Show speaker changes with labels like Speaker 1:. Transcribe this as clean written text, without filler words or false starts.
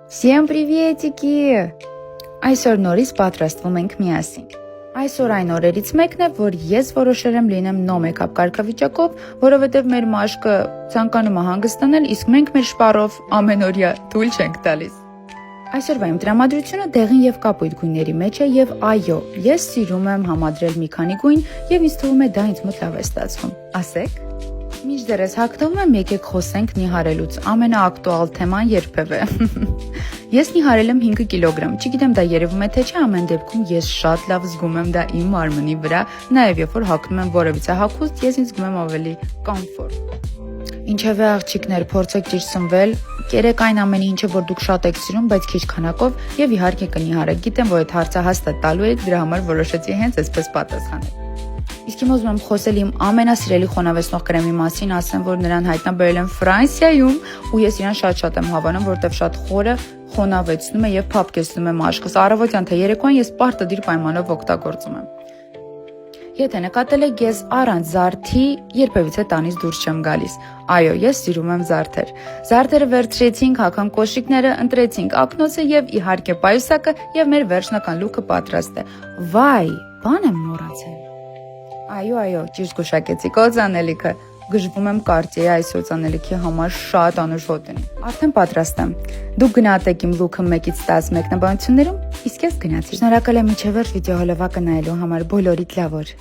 Speaker 1: Всем приветики! Այսօր նորից պատրաստվում ենք միասին։ Այսօր այն օրերից մեկն է, որ ես որոշել եմ լինեմ no make-up կարգավիճակով, որովհետև մեր մաշկը ցանկանում է հանգստանել, իսկ մենք մեր շպարով ամենօրյա թույլ չենք տալիս։ Այսօրվա իմ տրամադրությունը դեղին եւ կապույտ գույների մեջ է եւ այո, ես սիրում եմ համադրել մի քանի գույն եւ ինձ թվում է դա ինձ մոտ լավ է ստացվում։ Ասեք։ Մինչդեռ հագնվում եմ, եկեք խոսենք նիհարելուց, ամենաակտուալ թեման երբևէ։ Ես նիհարել եմ 5 կիլոգրամ, չգիտեմ դա երևում է թե չէ, ամեն դեպքում ես շատ լավ զգում եմ դա իմ մարմնի վրա, նաև երբ որ հագնում եմ որևիցե հագուստ, ես ինձ զգում եմ ավելի կոմֆորտ։ Ինչևէ աղջիկներ, փորձեք ճիշտ սնվել, կերեք այն ամենի ինչը որ դուք շատ եք սիրում, բայց քիչ քանակով եւ իհարկե կնիհարեք։ Գիտեմ, որ այդ հարցը հաստատ տալու եք, դրա համար որոշեցի հենց այսպես պատասխանել։ Իսկ իմ ուզում եմ խոսել իմ ամենասիրելի խոնավեցնող կրեմի մասին, ասեմ, որ նրան հայտնաբերել եմ Ֆրանսիայում ու ես իրան շատ եմ հավանում, որտեղ շատ խորը խոնավեցնում է եւ փափկեցնում է մաշկս։ Առավոտյան թե երեկոյան ես պարտադիր պայմանով օգտագործում եմ։ Եթե նկատել եք, ես առանց զարդի երբևիցե տանից դուրս չեմ գալիս։ Այո, ես սիրում եմ զարդեր։ Զարդերը վերցրեցինք, հագան կոշիկները, ընտրեցինք ակնոցը եւ իհարկե պայուսակը եւ մեր վերջնական լուքը պատրաստ է։ Վայ, բան եմ մոռացել։ Այո, ճիշտ գուշակեցիք, օծանելիքը։ Գժվում եմ Cartier այս օծանելիքի համար շատ անուշոտ են։ Արդեն պատրաստ եմ։ Դուք գնահատեք իմ լուքը 1-ից 10 մեկնաբանություններում, իսկ ես գնացի։ Շնորհակալ եմ միջևեր վիդեո հոլովակը նայելու համար, բոլորիդ լավ օր։